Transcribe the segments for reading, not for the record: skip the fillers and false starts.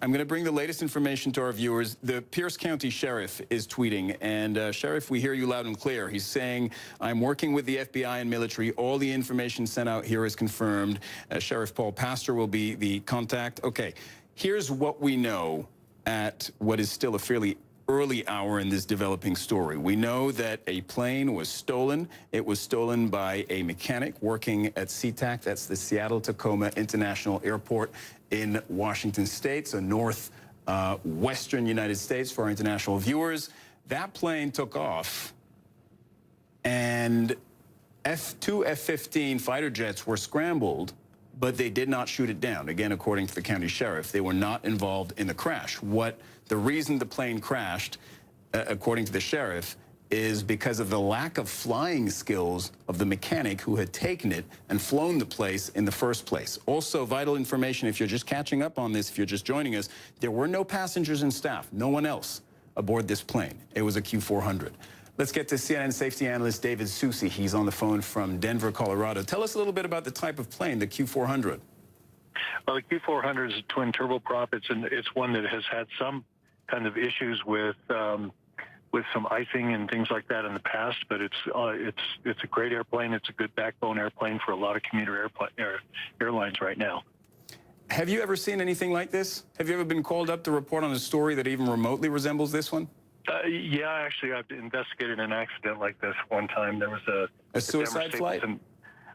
I'm going to bring the latest information to our viewers. The Pierce County Sheriff is tweeting, and Sheriff, we hear you loud and clear. He's saying, I'm working with the FBI and military. All the information sent out here is confirmed. Sheriff Paul Pastor will be the contact. Okay, here's what we know at what is still a fairly early hour in this developing story. We know that a plane was stolen. It was stolen by a mechanic working at SeaTac. That's the Seattle-Tacoma International Airport in Washington State, so northwestern United States for our international viewers. That plane took off, and two F-15 fighter jets were scrambled, but they did not shoot it down. Again, according to the county sheriff, they were not involved in the crash. The reason the plane crashed, according to the sheriff, is because of the lack of flying skills of the mechanic who had taken it and flown the place in the first place. Also, vital information, if you're just catching up on this, if you're just joining us, there were no passengers and staff, no one else aboard this plane. It was a Q400. Let's get to CNN safety analyst David Soucy. He's on the phone from Denver, Colorado. Tell us a little bit about the type of plane, the Q400. Well, the Q400 is a twin turboprop. It's one that has had some kind of issues with some icing and things like that in the past, but it's a great airplane. It's a good backbone airplane for a lot of commuter airlines right now. Have you ever seen anything like this? Have you ever been called up to report on a story that even remotely resembles this one? Yeah, actually, I've investigated an accident like this one time. There was a suicide flight?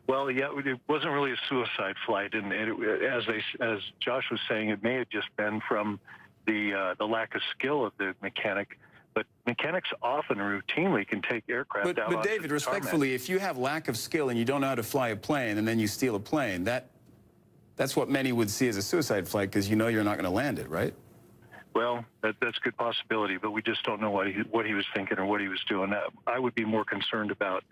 Well, yeah, it wasn't really a suicide flight, and as Josh was saying, it may have just been from the lack of skill of the mechanic. But mechanics often routinely can take aircraft out. But David, respectfully, if you have lack of skill and you don't know how to fly a plane, and then you steal a plane, that's what many would see as a suicide flight, because you know you're not going to land it, right? Well, that's a good possibility, but we just don't know what he was thinking or what he was doing. I would be more concerned about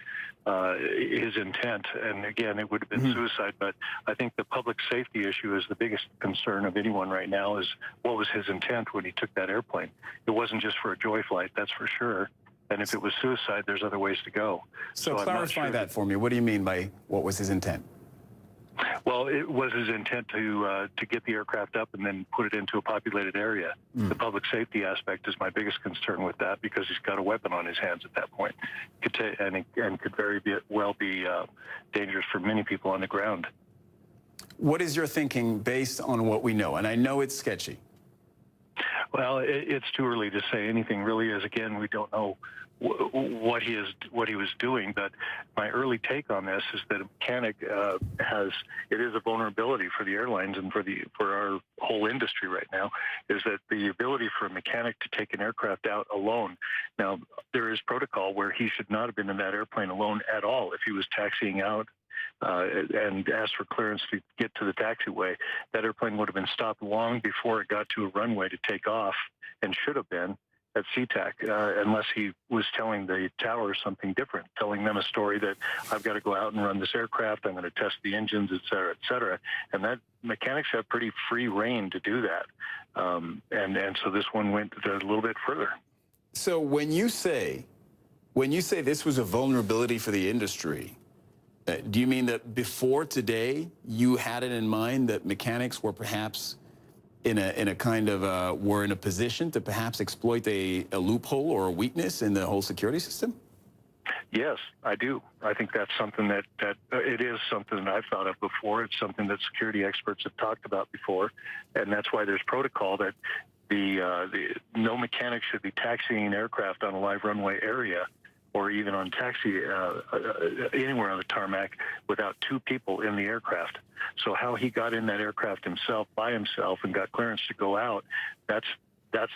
his intent, and again, it would have been suicide, but I think the public safety issue is the biggest concern of anyone right now, is what was his intent when he took that airplane. It wasn't just for a joy flight, that's for sure, and if it was suicide, there's other ways to go. So clarify that for me. What do you mean by what was his intent? Well, it was his intent to get the aircraft up and then put it into a populated area. The public safety aspect is my biggest concern with that, because he's got a weapon on his hands at that point, and could very well be dangerous for many people on the ground. What is your thinking based on what we know? And I know it's sketchy. Well, it's too early to say anything, really, as again, we don't know what he was doing, but my early take on this is that a mechanic it is a vulnerability for the airlines and for our whole industry right now, is that the ability for a mechanic to take an aircraft out alone. Now, there is protocol where he should not have been in that airplane alone at all. If he was taxiing out and asked for clearance to get to the taxiway, that airplane would have been stopped long before it got to a runway to take off, and should have been at SeaTac, unless he was telling the tower something different, telling them a story that I've got to go out and run this aircraft, I'm going to test the engines, et cetera, et cetera. And that mechanics have pretty free reign to do that. And so this one went a little bit further. So when you say this was a vulnerability for the industry, do you mean that before today you had it in mind that mechanics were perhaps in a kind of were in a position to perhaps exploit a loophole or a weakness in the whole security system? Yes, I do. I think that's something that it is something that I've thought of before. It's something that security experts have talked about before, and that's why there's protocol that no mechanic should be taxiing an aircraft on a live runway area, or even on taxi anywhere on the tarmac, without two people in the aircraft. So how he got in that aircraft himself, by himself, and got clearance to go out, that's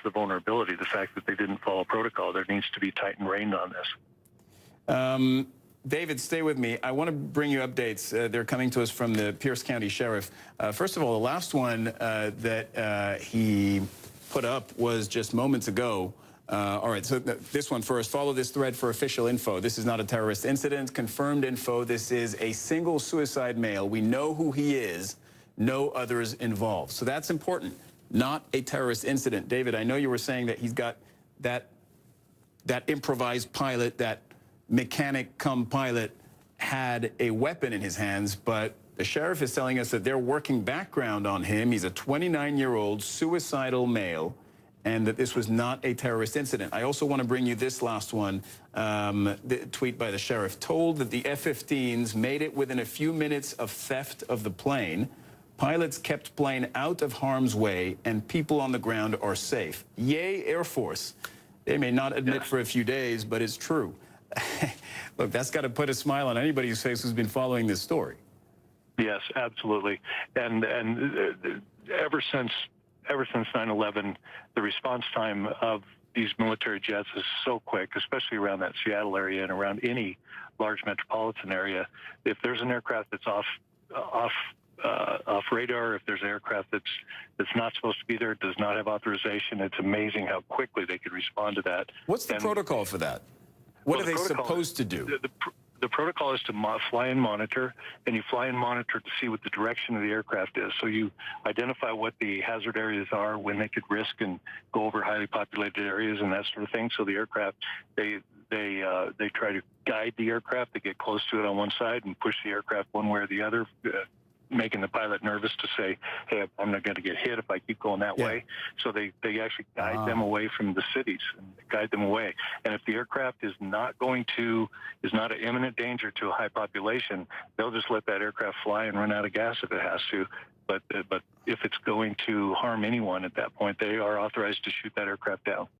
the vulnerability, the fact that they didn't follow protocol. There needs to be tightened rein on this. David, stay with me. I want to bring you updates. They're coming to us from the Pierce County Sheriff. First of all, the last one that he put up was just moments ago. All right, so this one first. Follow this thread for official info. This is not a terrorist incident. Confirmed info. This is a single suicide male. We know who he is. No others involved. So that's important. Not a terrorist incident. David, I know you were saying that he's got that improvised pilot, that mechanic cum pilot, had a weapon in his hands, but The sheriff is telling us that they're working background on him. He's a 29-year-old suicidal male, and that this was not a terrorist incident. I also want to bring you this last one. The tweet by the sheriff told that the F-15s made it within a few minutes of theft of the plane. Pilots kept plane out of harm's way, and people on the ground are safe. Yay, Air Force. They may not admit for a few days, but it's true. Look, that's got to put a smile on anybody's face who's been following this story. Yes, absolutely. And ever since 9/11, the response time of these military jets is so quick, especially around that Seattle area and around any large metropolitan area. If there's an aircraft that's off radar, if there's an aircraft that's not supposed to be there, does not have authorization, it's amazing how quickly they could respond to that. What's the protocol for that? What are they supposed to do? The protocol is to fly and monitor, and you fly and monitor to see what the direction of the aircraft is. So you identify what the hazard areas are, when they could risk and go over highly populated areas and that sort of thing. So the aircraft, they try to guide the aircraft. They get close to it on one side and push the aircraft one way or the other, making the pilot nervous to say, hey, I'm not going to get hit if I keep going that way. So they actually guide them away from the cities and guide them away. And if the aircraft is not an imminent danger to a high population, they'll just let that aircraft fly and run out of gas if it has to. But if it's going to harm anyone at that point, they are authorized to shoot that aircraft down.